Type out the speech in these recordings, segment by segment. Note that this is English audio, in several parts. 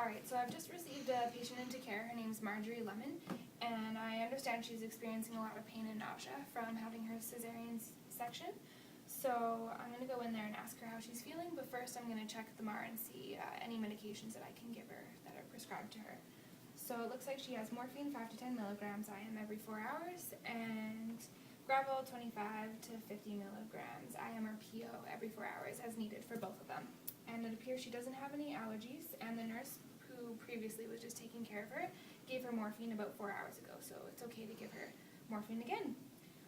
Alright, so I've just received a patient into care. Her name's Marjorie Lemon, and I understand she's experiencing a lot of pain and nausea from having her cesarean section. So I'm going to go in there and ask her how she's feeling, but first I'm going to check the MAR and see any medications that I can give her that are prescribed to her. So it looks like she has morphine 5 to 10 milligrams IM every 4 hours, and Gravol 25 to 50 milligrams IM or PO every 4 hours as needed for both of them. And it appears she doesn't have any allergies, and the nurse who previously was just taking care of her gave her morphine about 4 hours ago, so it's okay to give her morphine again.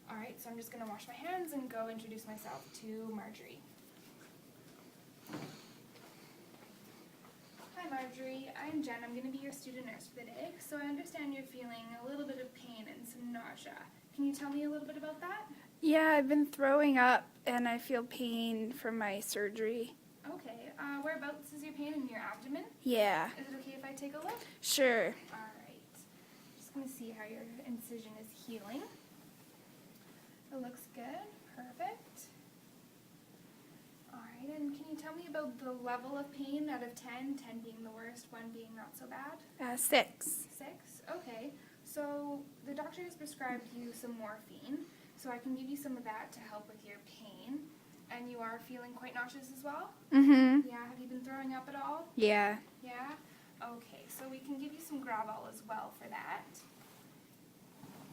Alright, so I'm just going to wash my hands and go introduce myself to Marjorie. Hi Marjorie, I'm Jen. I'm going to be your student nurse for the day. So I understand you're feeling a little bit of pain and some nausea. Can you tell me a little bit about that? Yeah, I've been throwing up and I feel pain from my surgery. Okay, whereabouts is your pain? In your abdomen? Yeah. Is it okay if I take a look? Sure. Alright, just going to see how your incision is healing. It looks good. Perfect. Alright, and can you tell me about the level of pain out of 10? 10 being the worst, 1 being not so bad? 6. 6? Okay. So the doctor has prescribed you some morphine, so I can give you some of that to help with your pain. And you are feeling quite nauseous as well? Mm-hmm. Yeah, have you been throwing up at all? Yeah. Yeah? Okay, so we can give you some Gravol as well for that.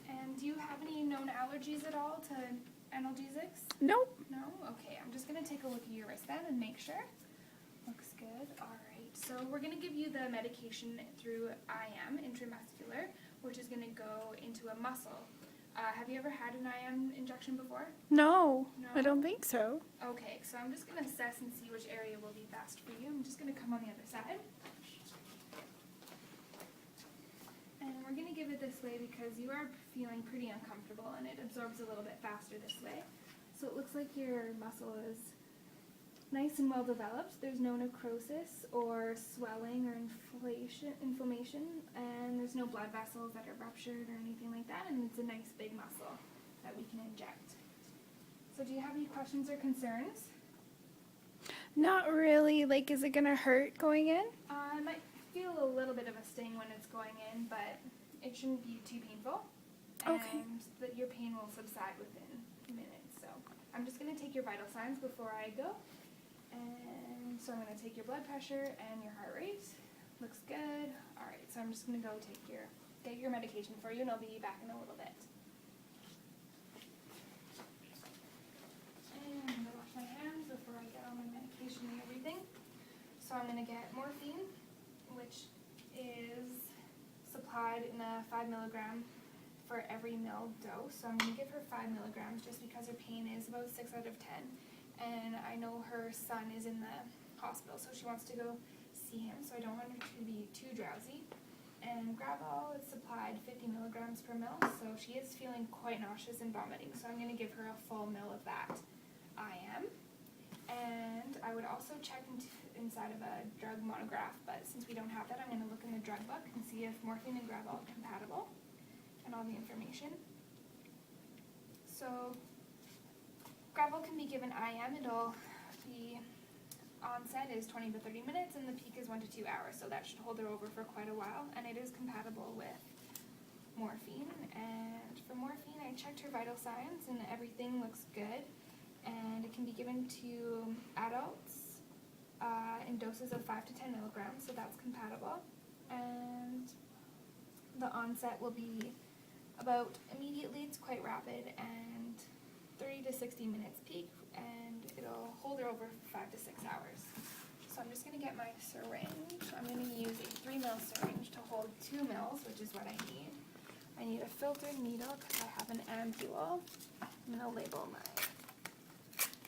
And do you have any known allergies at all to analgesics? Nope. No? Okay, I'm just going to take a look at your wrist then and make sure. Looks good. Alright, so we're going to give you the medication through IM, intramuscular, which is going to go into a muscle. Have you ever had an IM injection before? No, No? I don't think so. Okay, so I'm just going to assess and see which area will be best for you. I'm just going to come on the other side. And we're going to give it this way because you are feeling pretty uncomfortable and it absorbs a little bit faster this way. So it looks like your muscle is nice and well developed. There's no necrosis or swelling or inflammation, and there's no blood vessels that are ruptured or anything like that, and it's a nice big muscle that we can inject. So do you have any questions or concerns? Not really. Like, is it going to hurt going in? I might feel a little bit of a sting when it's going in, but it shouldn't be too painful. Okay. And that your pain will subside within minutes. So I'm just going to take your vital signs before I go. And so I'm going to take your blood pressure and your heart rate. Looks good. Alright, so I'm just going to go get your medication for you, and I'll be back in a little bit. And I'm going to wash my hands before I get all my medication and everything. So I'm going to get morphine, which is supplied in a 5 milligram for every ml dose. So I'm going to give her 5 milligrams just because her pain is about 6 out of 10. And I know her son is in the hospital, so she wants to go see him, so I don't want her to be too drowsy. And Gravol is supplied 50 milligrams per ml, so she is feeling quite nauseous and vomiting, so I'm going to give her a full ml of that IM. And I would also check inside of a drug monograph, but since we don't have that, I'm going to look in the drug book and see if morphine and Gravol are compatible and all the information. So Gravol can be given IM. It'll be onset is 20 to 30 minutes and the peak is 1 to 2 hours, so that should hold her over for quite a while, and it is compatible with morphine. And for morphine, I checked her vital signs and everything looks good, and it can be given to adults in doses of 5 to 10 milligrams, so that's compatible. And the onset will be about immediately. It's quite rapid, and 30 to 60 minutes peak, and it'll hold her over for 5 to 6 hours. So I'm just going to get my syringe. I'm going to use a 3 ml syringe to hold 2 mls, which is what I need. I need a filtered needle because I have an ampule. I'm going to label my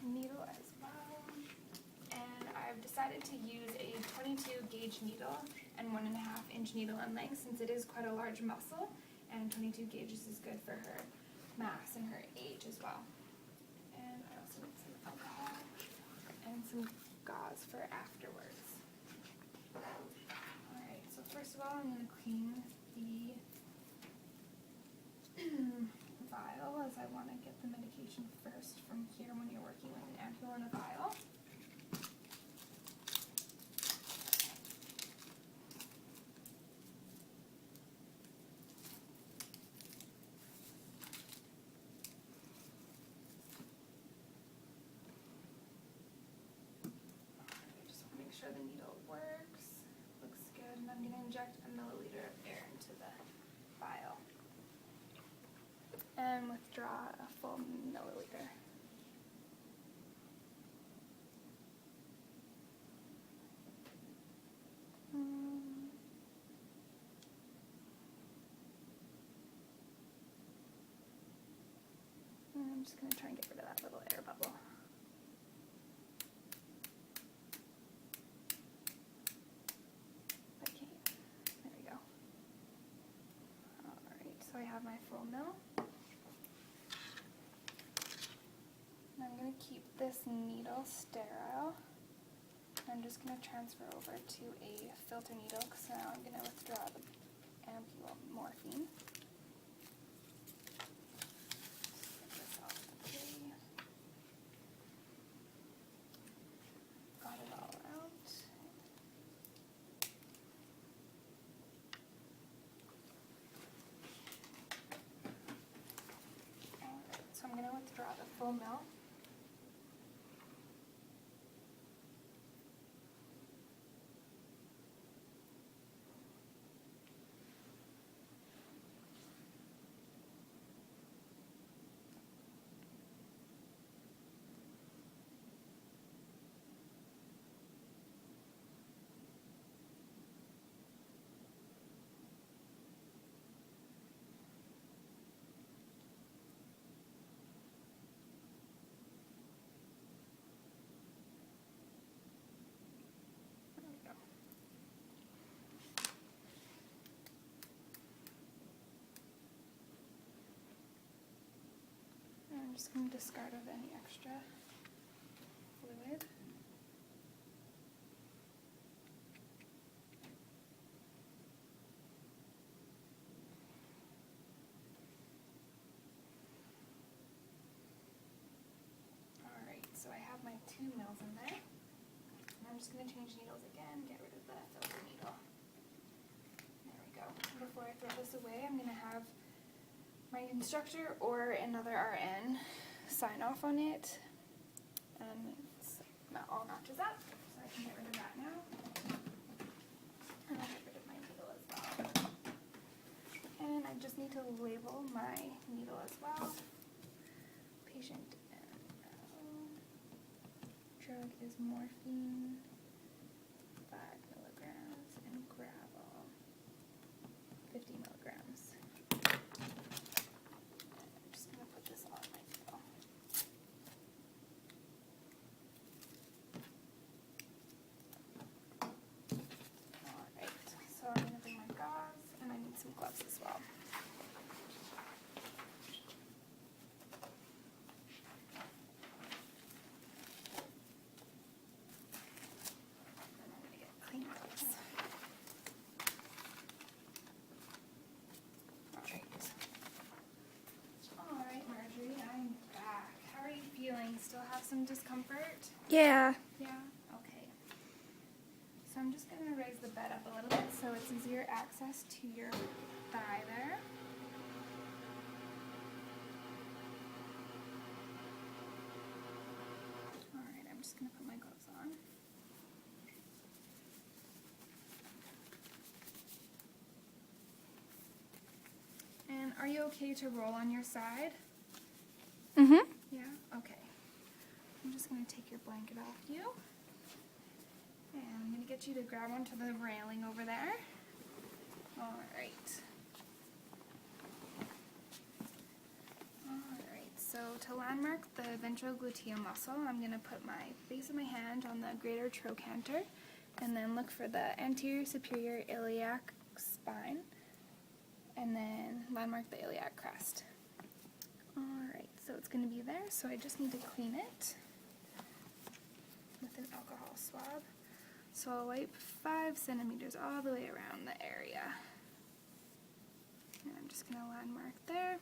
needle as well. And I've decided to use a 22 gauge needle and 1.5 inch needle in length since it is quite a large muscle, and 22 gauges is good for her mass and her age as well. And I also need some alcohol and some gauze for afterwards. Alright, so first of all I'm going to clean the vial, as I want to get the medication first from here when you're working with an ampule and a vial. and withdraw a full milliliter. And I'm just going to try and get rid of that little air bubble. Okay, there we go. Alright, so I have my full mill. And I'm going to keep this needle sterile. I'm just going to transfer over to a filter needle because now I'm going to withdraw the morphine. Get this off the tray. Got it all out. Alright, so I'm going to withdraw the full mill. I'm just going to discard of any extra fluid. Alright, so I have my 2 mils in there. And I'm just going to change needles again, get rid of the filter needle. There we go. Before I throw this away, I'm going to have my instructor or another RN sign off on it, and it's all matches up, so I can get rid of that now. And I'll get rid of my needle as well. And I just need to label my needle as well. Patient drug is morphine, 5 milligrams, and gravel, 50 milligrams. So I'm going to bring my gauze, and I need some gloves as well. And I'm going to get clean gloves. Alright, Marjorie, I'm back. How are you feeling? Still have some discomfort? Yeah. Yeah? Okay. So I'm just going to raise the bed up a little bit so it's easier access to your thigh there. Alright, I'm just going to put my gloves on. And are you okay to roll on your side? Mm-hmm. Yeah? Okay. I'm just going to take your blanket off you. And I'm going to get you to grab onto the railing over there. Alright. Alright, so to landmark the ventrogluteal muscle, I'm going to put my base of my hand on the greater trochanter and then look for the anterior superior iliac spine and then landmark the iliac crest. Alright, so it's going to be there, so I just need to clean it with an alcohol swab. So I'll wipe 5 centimeters all the way around the area. And I'm just going to landmark there.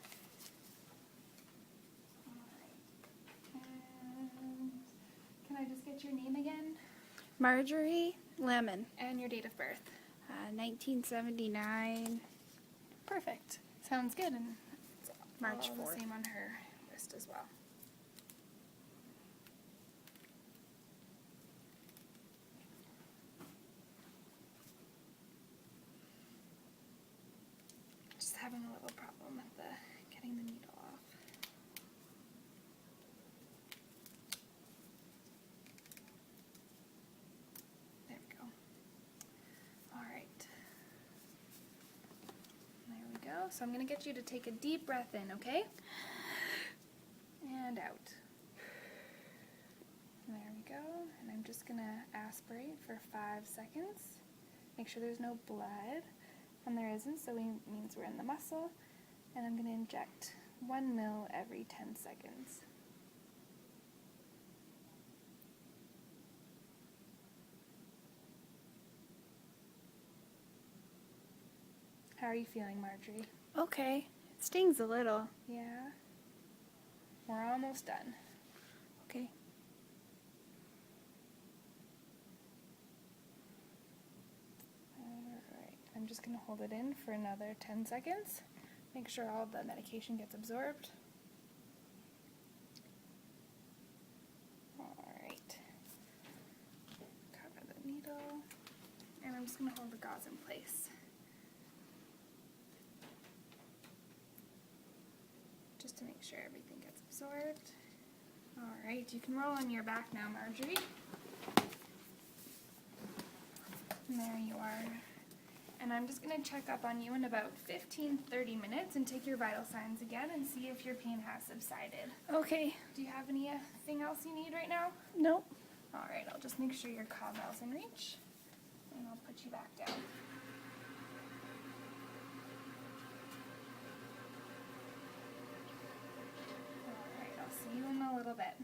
Alright. And can I just get your name again? Marjorie Lemon. And your date of birth? 1979. Perfect. Sounds good. And it's March all 4th. the same on her wrist as well. Just having a little problem with getting the needle off. So I'm going to get you to take a deep breath in, okay? And out. There we go. And I'm just going to aspirate for 5 seconds. Make sure there's no blood. And there isn't, so it means we're in the muscle. And I'm going to inject 1 ml every 10 seconds. How are you feeling, Marjorie? Okay. It stings a little. Yeah? We're almost done. Okay. Alright, I'm just going to hold it in for another 10 seconds. Make sure all the medication gets absorbed. Alright. Cover the needle. And I'm just going to hold the gauze in place. Just to make sure everything gets absorbed. Alright, you can roll on your back now, Marjorie. And there you are. And I'm just going to check up on you in about 15-30 minutes and take your vital signs again and see if your pain has subsided. Okay. Do you have anything else you need right now? Nope. Alright, I'll just make sure your cowbell's in reach. And I'll put you back down. Alright, I'll see you in a little bit.